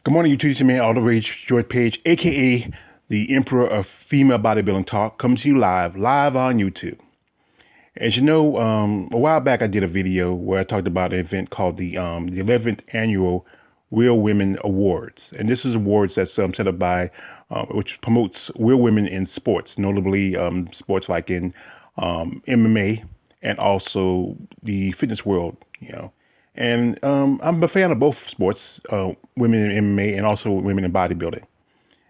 Good morning, YouTube. It's your man, All the Rage George Page, aka the Emperor of Female Bodybuilding Talk, comes to you live on YouTube. As you know, a while back I did a video where I talked about an event called the 11th Annual Real Women Awards, and this is awards that's set up by, which promotes real women in sports, notably sports like in MMA and also the fitness world, you know. And I'm a fan of both sports, women in MMA and also women in bodybuilding.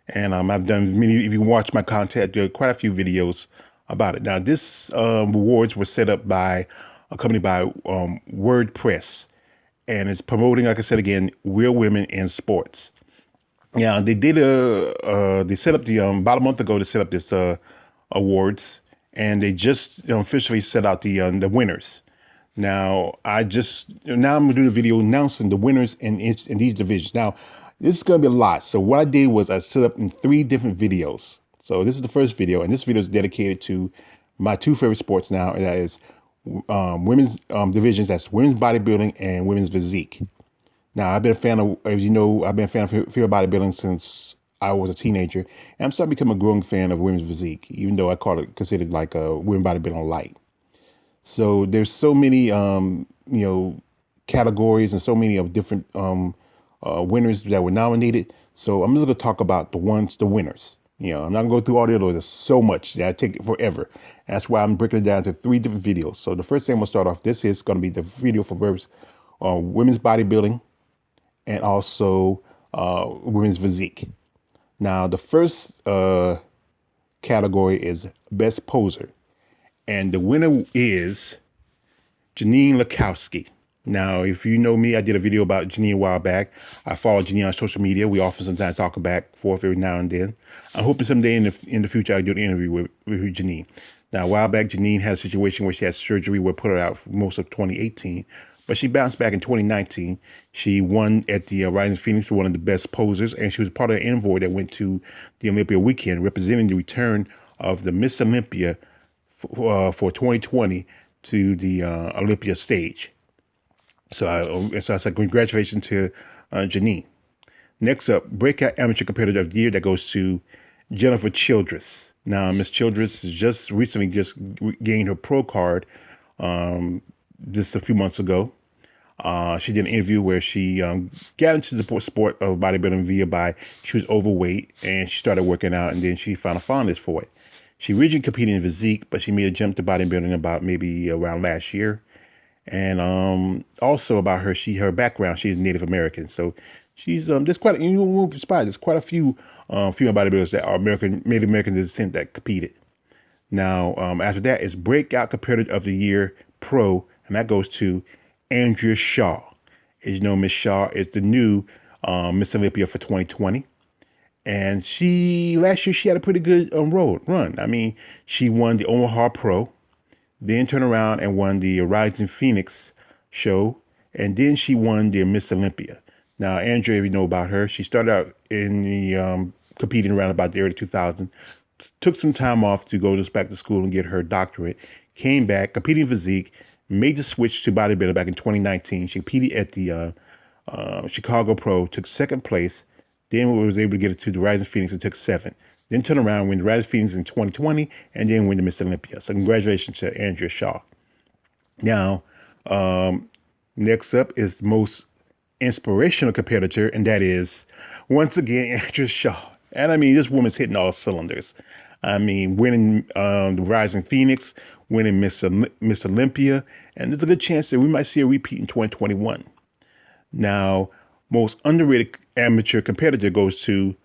And I've done many, if you watch my content, there are quite a few videos about it. Now, this awards was set up by a company by WordPress, and it's promoting, like I said again, real women in sports. Yeah, they did they set up the about a month ago. They set up this awards, and they just officially set out the winners. Now I'm gonna do the video announcing the winners in these divisions. Now, this is gonna be a lot. So what I did was I set up in 3 different videos. So this is the first video, and this video is dedicated to my 2 favorite sports now, and that is women's divisions. That's women's bodybuilding and women's physique. Now, I've been a fan of, as you know, I've been a fan of female bodybuilding since I was a teenager, and I'm starting to become a growing fan of women's physique, even though I call it considered like a women bodybuilding light. So there's so many, categories and so many of different winners that were nominated. So I'm just going to talk about the winners. I'm not going to go through all the others. There's so much that I take it forever. And that's why I'm breaking it down to 3 different videos. So the first thing I'm going to start off, this is going to be the video for women's bodybuilding and also women's physique. Now, the first category is best poser. And the winner is Janine Lakowski. Now, if you know me, I did a video about Janine a while back. I follow Janine on social media. We often sometimes talk back forth every now and then. I'm hoping someday in the future I'll do an interview with Janine. Now, a while back, Janine had a situation where she had surgery where put her out for most of 2018. But she bounced back in 2019. She won at the Rising Phoenix for one of the best posers, and she was part of the envoy that went to the Olympia weekend, representing the return of the Miss Olympia for 2020 to the Olympia stage. So I said congratulations to Janine. Next up, Breakout Amateur Competitor of the Year, that goes to Jennifer Childress. Now, Miss Childress has just recently gained her pro card just a few months ago. She did an interview where she got into the sport of bodybuilding she was overweight and she started working out, and then she found a fondness for it. She originally competed in physique, but she made a jump to bodybuilding about maybe around last year. And also about her background, she's Native American. So she's there's quite you won't be surprised. There's quite a few female bodybuilders that are Native American descent that competed. Now after that is Breakout Competitor of the Year Pro, and that goes to Andrea Shaw. As you know, Miss Shaw is the new Miss Olympia for 2020. And last year she had a pretty good run. I mean, she won the Omaha Pro, then turned around and won the Rising Phoenix show, and then she won the Miss Olympia. Now, Andrea, if you know about her, she started out in the competing around about the early 2000s, took some time off to go back to school and get her doctorate, came back, competing in physique, made the switch to bodybuilding back in 2019. She competed at the Chicago Pro, took second place, then was able to get it to the Rising Phoenix and took 7th. Then turn around, win the Rising Phoenix in 2020, and then win the Miss Olympia. So congratulations to Andrea Shaw. Now, next up is the most inspirational competitor, and that is, once again, Andrea Shaw. And I mean, this woman's hitting all cylinders. I mean, winning the Rising Phoenix, winning Miss Olympia, and there's a good chance that we might see a repeat in 2021. Now, most underrated amateur competitor goes to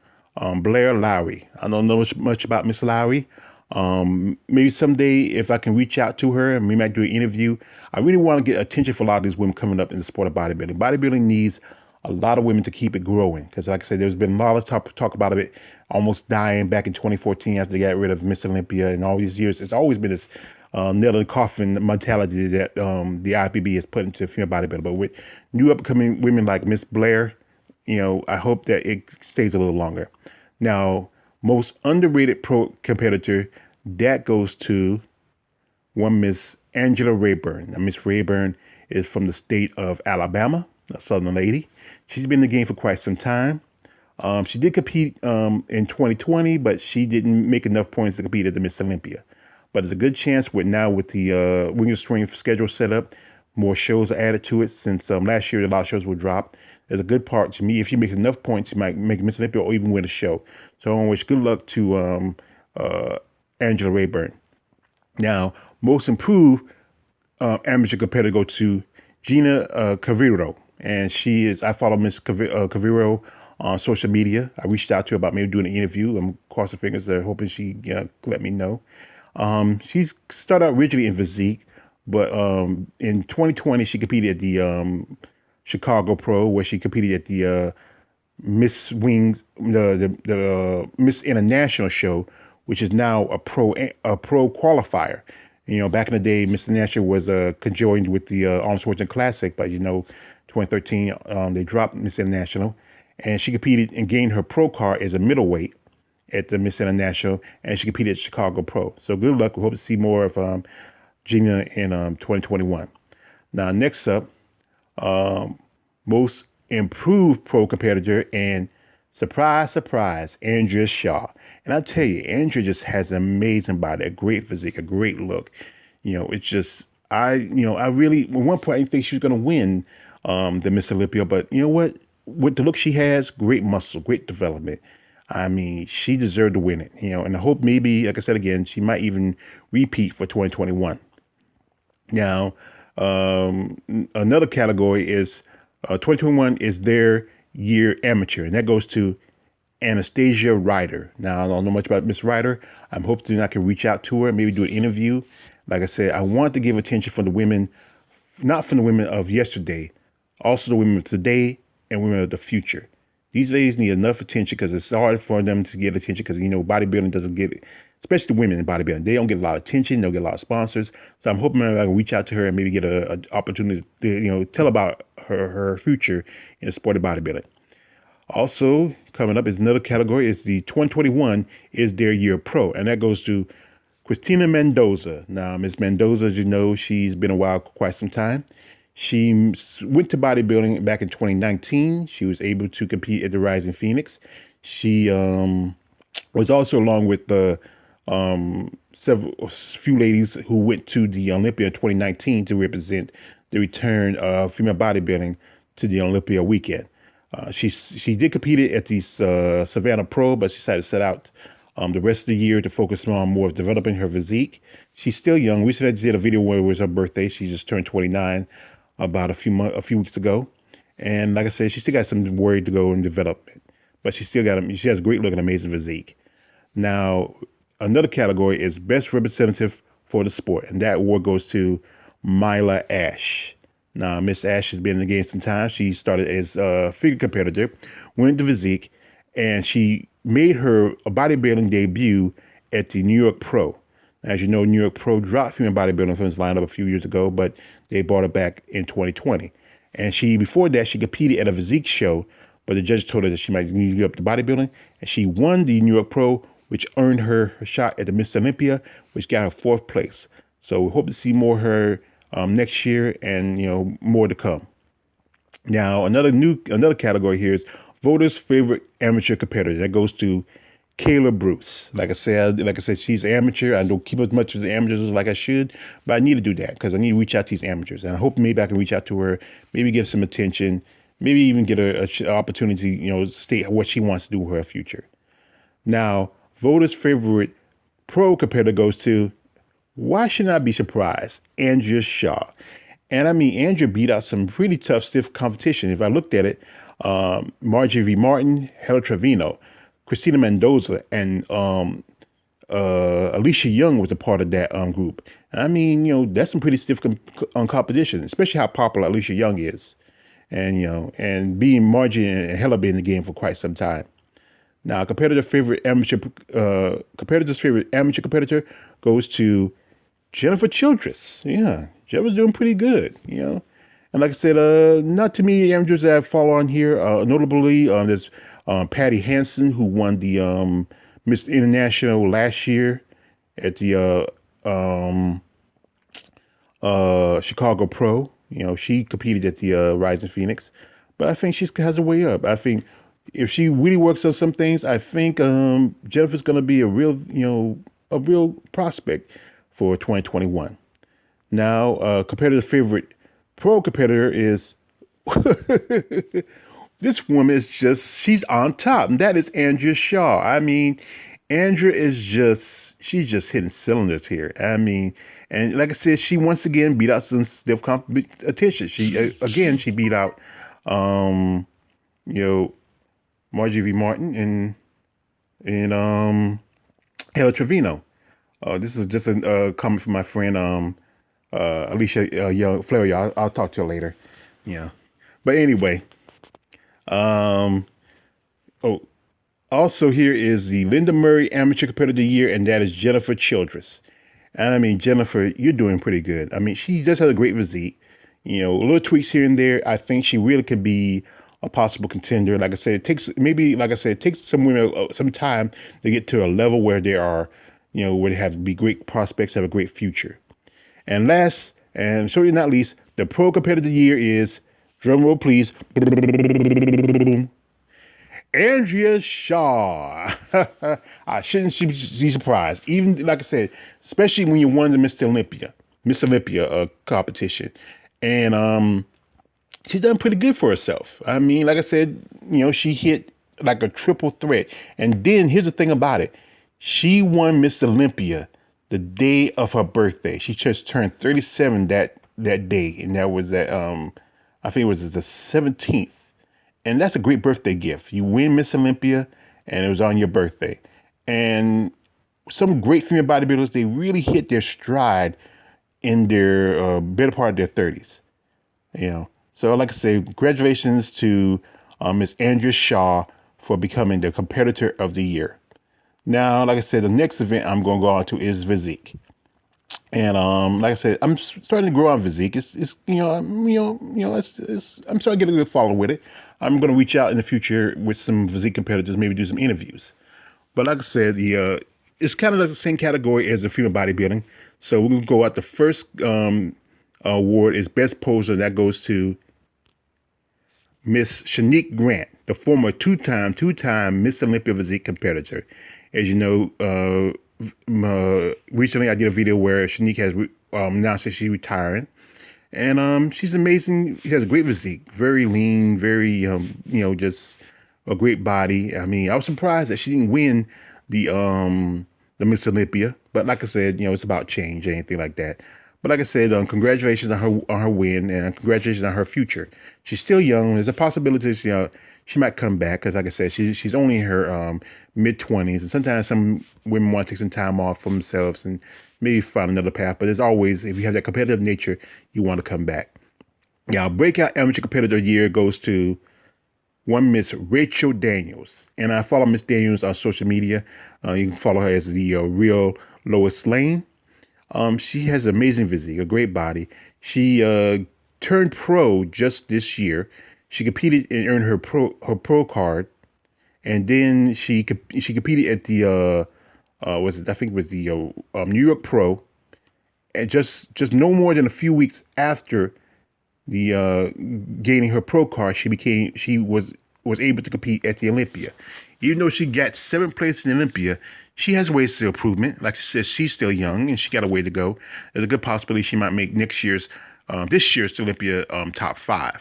Blair Lowry. I don't know much about Miss Lowry. Maybe someday if I can reach out to her and we might do an interview. I really want to get attention for a lot of these women coming up in the sport of bodybuilding. Bodybuilding needs a lot of women to keep it growing, because like I said, there's been a lot of talk about it almost dying back in 2014 after they got rid of Miss Olympia, and all these years it's always been this nail in the coffin mentality that the IPB has put into female bodybuilding. But with new upcoming women like Miss Blair, I hope that it stays a little longer. Now, most underrated pro competitor, that goes to one Miss Angela Rayburn. Now, Miss Rayburn is from the state of Alabama, a Southern lady. She's been in the game for quite some time. She did compete in 2020, but she didn't make enough points to compete at the Miss Olympia. But there's a good chance with the Wing and String schedule set up, more shows are added to it since last year a lot of shows were dropped. There's a good part to me. If she makes enough points, she might make Miss Olympia or even win a show. So I want to wish good luck to Angela Rayburn. Now, most improved amateur competitor go to Gina Caviro, and she is. I follow Miss Caviro on social media. I reached out to her about maybe doing an interview. I'm crossing fingers, hoping she let me know. She's started out originally in physique, but in 2020 she competed at the Chicago Pro, where she competed at the Miss Wings, the Miss International show, which is now a pro qualifier. Back in the day, Miss International was conjoined with the Arnold Schwarzenegger Classic, but 2013 they dropped Miss International, and she competed and gained her pro card as a middleweight at the Miss International, and she competed at Chicago Pro. So good luck. We hope to see more of Gina in 2021. Now, next up, most improved pro competitor, and surprise, surprise, Andrea Shaw. And I tell you, Andrea just has an amazing body, a great physique, a great look. It's just I really at one point I didn't think she was going to win the Miss Olympia, but you know what? With the look she has, great muscle, great development. I mean, she deserved to win it. And I hope maybe, like I said again, she might even repeat for 2021. Now, another category is 2021 is their year amateur, and that goes to Anastasia Ryder. Now, I don't know much about Miss Ryder. I'm hoping I can reach out to her, maybe do an interview. Like I said, I want to give attention for the women, not from the women of yesterday, also the women of today and women of the future. These ladies need enough attention because it's hard for them to get attention because, bodybuilding doesn't get it, especially women in bodybuilding. They don't get a lot of attention. They don't get a lot of sponsors. So I'm hoping I can reach out to her and maybe get an opportunity to, tell about her future in the sport of bodybuilding. Also, coming up is another category. It's the 2021 is their year pro, and that goes to Christina Mendoza. Now, Miss Mendoza, as you know, she's been a while, quite some time. She went to bodybuilding back in 2019. She was able to compete at the Rising Phoenix. She was also along with the few ladies who went to the Olympia in 2019 to represent the return of female bodybuilding to the Olympia weekend. She did compete at the Savannah Pro, but she decided to set out the rest of the year to focus on more of developing her physique. She's still young. We just did a video where it was her birthday. She just turned 29 about a few weeks ago, and like I said, she still got some work to go in development, but she has a great look and amazing physique. Now, another category is best representative for the sport, and that award goes to Myla Ash. Now, Miss Ash has been in the game some time. She started as a figure competitor, went into physique, and she made her bodybuilding debut at the New York Pro. As you know, New York Pro dropped female bodybuilding from its lineup a few years ago, but they brought it back in 2020. And before that, she competed at a physique show, but the judge told her that she might need to get up to bodybuilding, and she won the New York Pro, which earned her a shot at the Miss Olympia, which got her fourth place. So we hope to see more of her next year, and more to come. Now, another category here is voters' favorite amateur competitor. That goes to Kayla Bruce. Like I said, she's an amateur. I don't keep as much of the amateurs like I should, but I need to do that because I need to reach out to these amateurs, and I hope maybe I can reach out to her, maybe give some attention, maybe even get an opportunity, state what she wants to do with her future. Now, voters' favorite pro competitor goes to, why should I be surprised, Andrea Shaw. And I mean, Andrea beat out some pretty tough, stiff competition. If I looked at it, Marjorie Martin, Hella Trevino, Christina Mendoza, and Alicia Young was a part of that group. And I mean, that's some pretty stiff competition, especially how popular Alicia Young is. And being Marjorie and Hella been in the game for quite some time. Now, competitor's favorite amateur competitor goes to Jennifer Childress. Yeah, Jennifer's doing pretty good, And like I said, not too many amateurs that I follow on here. Notably, there's Patty Hansen, who won the Miss International last year at the Chicago Pro. She competed at the Rising Phoenix, but I think she has a way up. I think if she really works on some things, I think Jennifer's going to be a real, a real prospect for 2021. Now, competitor's favorite pro competitor is this woman is just, she's on top, and that is Andrea Shaw. I mean, Andrea is just, she's just hitting cylinders here. I mean, and like I said, she once again beat out some stiff competition. She, again, she beat out, um, you know, Margie V. Martin and Ella Trevino. This is just a comment from my friend Alicia Young Flair. I'll talk to her later. Yeah. But anyway, um, oh, also here is the Linda Murray Amateur Competitor of the Year, and that is Jennifer Childress. And I mean, Jennifer, you're doing pretty good. I mean, she just has a great physique. Little tweaks here and there. I think she really could be a possible contender. Like I said, it takes maybe, like I said, it takes some women some time to get to a level where they are, where they have to be great prospects, have a great future. And last, and certainly not least, the Pro Competitor of the Year is, drum roll please, Andrea Shaw. I shouldn't be surprised. Even, like I said, especially when you won the Miss Olympia competition. And she's done pretty good for herself. I mean, like I said, she hit like a triple threat. And then here's the thing about it. She won Miss Olympia the day of her birthday. She just turned 37 that day. And that was I think it was the 17th. And that's a great birthday gift. You win Miss Olympia, and it was on your birthday. And some great female bodybuilders, they really hit their stride in their better part of their 30s. So like I say, congratulations to Miss Andrea Shaw for becoming the Competitor of the Year. Now, like I said, the next event I'm going to go on to is Physique. And like I said, I'm starting to grow on Physique. It's I'm starting to get a good follow with it. I'm going to reach out in the future with some Physique competitors, maybe do some interviews. But like I said, it's kind of like the same category as the female bodybuilding. So we're going to go out. The first award is Best Poser. That goes to Miss Shanique Grant, the former two-time Miss Olympia Physique competitor. As you know, recently I did a video where Shanique has announced that she's retiring. And she's amazing. She has a great physique, very lean, very, just a great body. I mean, I was surprised that she didn't win the Miss Olympia. But like I said, it's about change, anything like that. But like I said, congratulations on her win, and congratulations on her future. She's still young. There's a possibility, she might come back, because like I said, she's only in her mid-20s, and sometimes some women want to take some time off for themselves and maybe find another path. But there's always, if you have that competitive nature, you want to come back. Now, Breakout Amateur Competitor of the Year goes to one Miss Rachel Daniels. And I follow Miss Daniels on social media. You can follow her as the real Lois Lane. She has an amazing physique, a great body. She turned pro just this year. She competed and earned her pro card. And then she competed at the I think it was the New York Pro, and just no more than a few weeks after the gaining her pro card, she was able to compete at the Olympia. Even though she got 7th place in the Olympia, she has ways to improvement. Like she says, she's still young and she got a way to go. There's a good possibility she might make this year's Olympia top 5.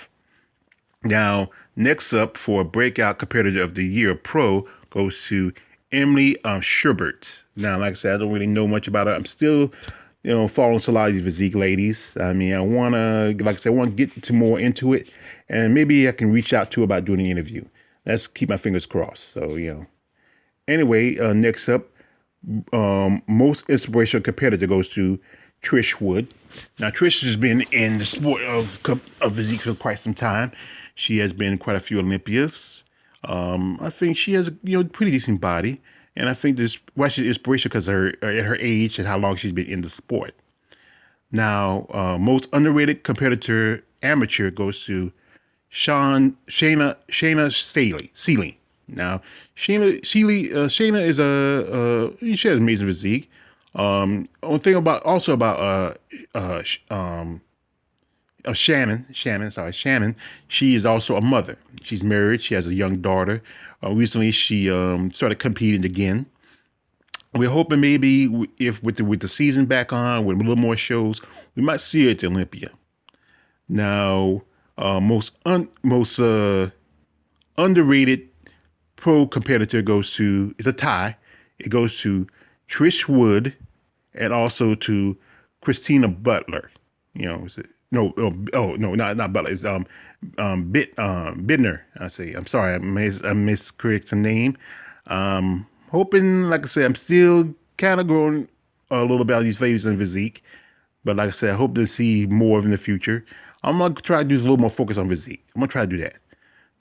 Now, next up for Breakout Competitor of the Year Pro goes to Emily Schubert. Now, like I said, I don't really know much about her. I'm still, following a lot of these physique ladies. I mean, I want to get to more into it, and maybe I can reach out to her about doing an interview. Let's keep my fingers crossed. So, Anyway, next up, most inspirational competitor goes to Trish Wood. Now, Trish has been in the sport of physique for quite some time. She has been in quite a few Olympias. I think she has a pretty decent body, and I think she's inspirational because of her age and how long she's been in the sport. Now, most underrated competitor amateur goes to Shayna Seeley. Now, Shayna is she has amazing physique. One thing about Shannon. She is also a mother. She's married. She has a young daughter. Recently, she started competing again. We're hoping maybe if with the season back on, with a little more shows, we might see her at the Olympia. Now, most underrated pro competitor goes to it's a tie. It goes to Trish Wood and also to Christina Butler. You know, is it, no, no, not Butler. It's Bidner. I'm sorry, I miscorrect the name. Hoping, like I said, I'm still kind of growing a little about these ladies in physique, but like I said, I hope to see more in the future. I'm gonna try to do a little more focus on physique. I'm gonna try to do that.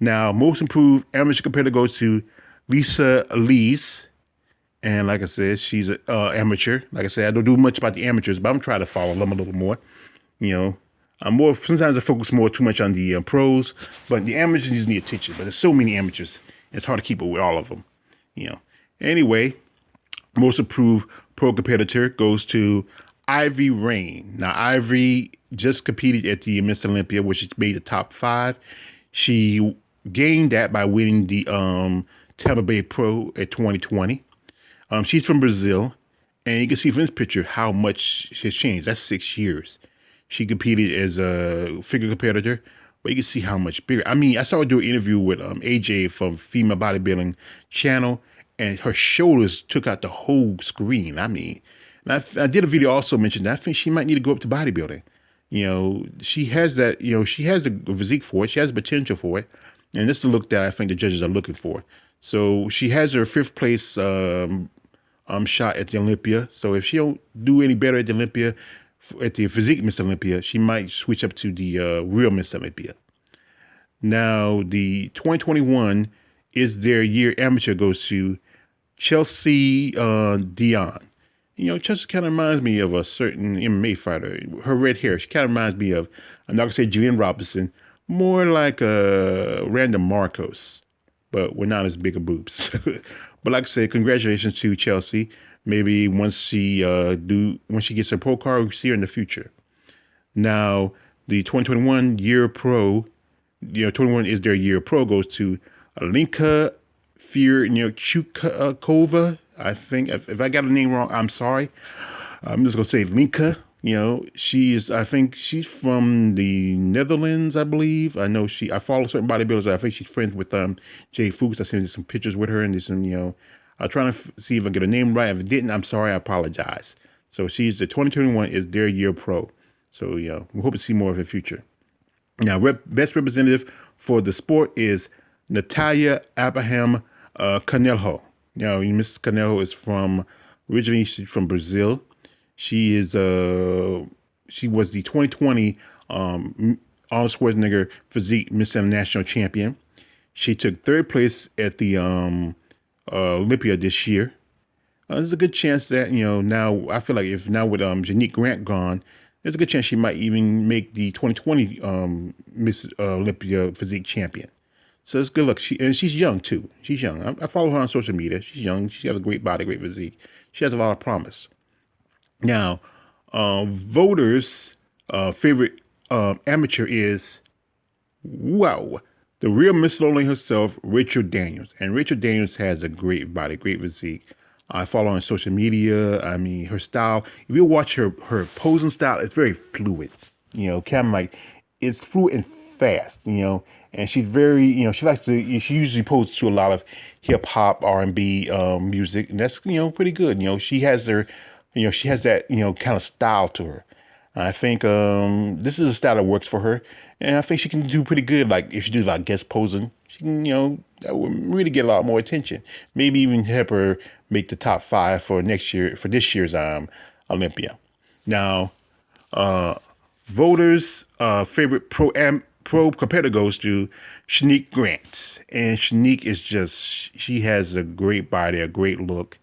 Now, most improved amateur competitor goes to Lisa Lees. And like I said, she's an amateur. Like I said, I don't do much about the amateurs, but I'm trying to follow them a little more. You know, I'm more, sometimes I focus more too much on the pros, but the amateurs need attention. But there's so many amateurs, it's hard to keep up with all of them. You know. Anyway, most improved pro competitor goes to Ivy Rain. Now, Ivy just competed at the Miss Olympia, which made the top 5. She gained that by winning the Tampa Bay Pro at 2020. She's from Brazil, and you can see from this picture how much has changed. That's 6 years. She competed as a figure competitor, but you can see how much bigger. I mean, I saw her do an interview with AJ from Female Bodybuilding Channel, and her shoulders took out the whole screen. I mean, and I did a video also mentioned that I think she might need to go up to bodybuilding. You know, she has that. You know, she has the physique for it. She has the potential for it, and this is the look that I think the judges are looking for. So she has her 5th place shot at the Olympia. So if she don't do any better at the Olympia, at the physique Miss Olympia, she might switch up to the real Miss Olympia. Now, the 2021 is their year amateur goes to Chelsea Dion. You know, Chelsea kind of reminds me of a certain MMA fighter. Her red hair, she kind of reminds me of, I'm not going to say Julian Robinson, more like a Random Marcos, but we're not as big of boobs. But like I said, congratulations to Chelsea. Maybe once she gets her pro card, we'll see her in the future. Now, the 2021 year pro, 21 is their year pro, goes to Alinka Chukova. I think if I got the name wrong, I'm sorry. I'm just gonna say Linka. You know, I think she's from the Netherlands, I believe. I follow certain bodybuilders. I think she's friends with Jay Fuchs. I seen some pictures with her and there's some, I'm trying to see if I get her name right. If it didn't, I'm sorry, I apologize. So she's the 2021 is their year pro. So, we hope to see more of her future. Now, best representative for the sport is Natalia Abraham Conetto. Now, Miss Conetto is originally she's from Brazil. She was the 2020 Arnold Schwarzenegger Physique Miss International champion. She took 3rd place at the Olympia this year. There's a good chance that, now I feel like if now with Shanique Grant gone, there's a good chance she might even make the 2020 Miss Olympia Physique champion. So it's good luck. She's young too. She's young. I follow her on social media. She's young. She has a great body, great physique. She has a lot of promise. Now, voters' favorite amateur is, wow, the real Miss Lonely herself, Rachel Daniels. And Rachel Daniels has a great body, great physique. I follow her on social media. I mean, her style, if you watch her posing style, it's very fluid. Kind of like, it's fluid and fast, and she's very, she usually poses to a lot of hip hop, R&B music, and that's, pretty good. She has she has that, kind of style to her. I think this is a style that works for her, and I think she can do pretty good. Like if she do like guest posing, she can, that would really get a lot more attention. Maybe even help her make the top 5 for this year's Olympia. Now, voters' favorite pro competitor goes to Shanique Grant, and Shanique is she has a great body, a great look.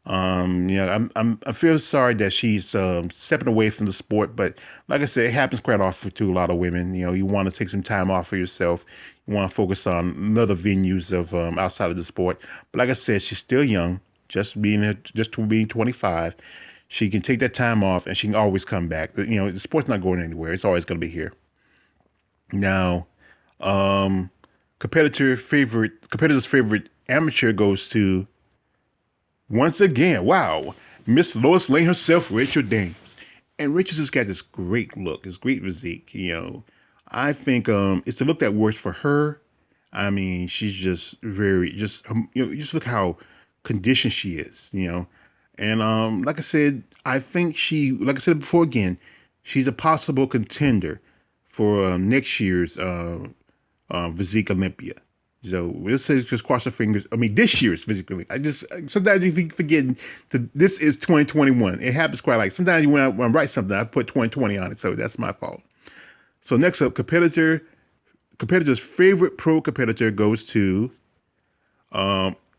I feel sorry that she's stepping away from the sport, but like I said, it happens quite often to a lot of women. You want to take some time off for yourself. You want to focus on other venues of outside of the sport. But like I said, she's still young, just being 25. She can take that time off, and she can always come back. The sport's not going anywhere. It's always going to be here. Now, um, competitor's favorite amateur goes to, once again, wow, Miss Lois Lane herself, Rachel Daniels. And Rachel's just got this great look, this great physique. I think it's a look that works for her. I mean, she's just very just just look how conditioned she is. And like I said, I think like I said before again, she's a possible contender for next year's Physique Olympia. So we'll say just cross our fingers. I mean, this year's physically. I just sometimes you forget this is 2021. It happens quite like sometimes when I write something, I put 2020 on it, so that's my fault. So next up, competitor's favorite pro competitor goes to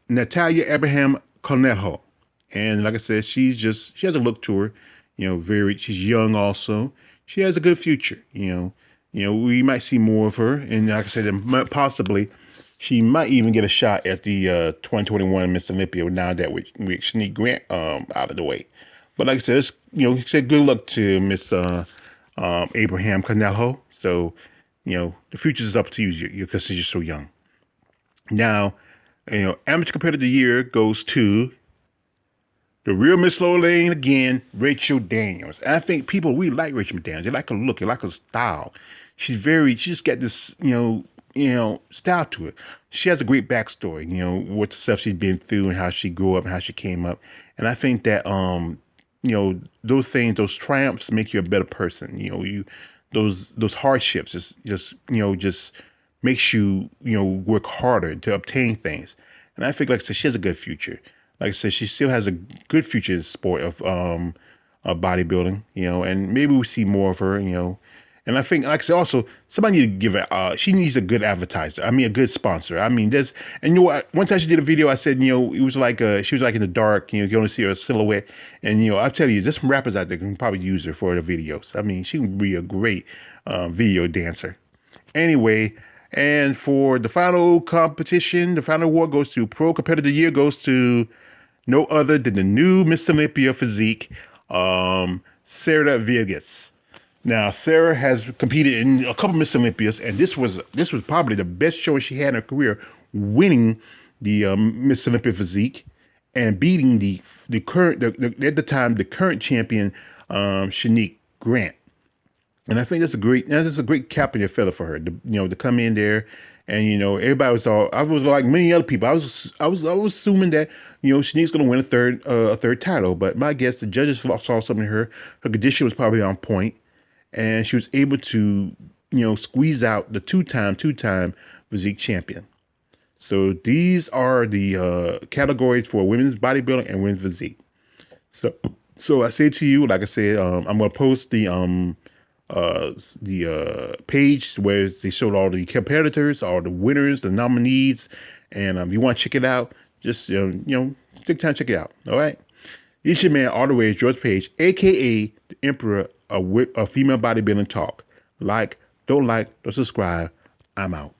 Natalia Abraham Conetto. And like I said, she has a look to her, she's young also. She has a good future, we might see more of her. And like I said, possibly she might even get a shot at the 2021 Miss Olympia now that with Shanique Grant out of the way. But like I said, said good luck to Miss Abraham Conetto. So, the future is up to you because she's just so young. Now, amateur competitor of the year goes to the real Miss Lower Lane again, Rachel Daniels. And I think people really like Rachel Daniels. They like her look, they like her style. She just got this, style to it. She has a great backstory, what stuff she's been through and how she grew up and how she came up. And I think that those things, those triumphs make you a better person. Those hardships just makes you, work harder to obtain things. And I think, like I said, she has a good future. Like I said, she still has a good future in the sport of bodybuilding, and maybe we see more of her, And I think, like I said, also somebody need to give her. She needs a good advertiser. I mean, a good sponsor. I mean, and what? One time she did a video, I said, it was like she was like in the dark. You can only see her silhouette. And I'll tell you, there's some rappers out there who can probably use her for the videos. I mean, she would be a great video dancer. Anyway, and for the final competition, the final award goes to Pro Competitor of the Year goes to no other than the new Miss Olympia physique, Sarah Vegas. Now, Sarah has competed in a couple Miss Olympias, and this was probably the best show she had in her career, winning the Miss Olympia physique and beating the current at the time the current champion, Shanique Grant. And I think that's a great cap in your feather for her to come in there. And everybody I was like many other people. I was assuming that Shanique's going to win a third title, but my guess the judges saw something in her. Her condition was probably on point, and she was able to squeeze out the two-time physique champion. So these are the categories for women's bodybuilding and women's physique. So I say to you, like I said, I'm going to post the page where they showed all the competitors, all the winners, the nominees, and if you want to check it out, just take time to check it out. All right, it's your man all the way, George Page, aka the Emperor of Female Bodybuilding Talk. Don't subscribe. I'm out.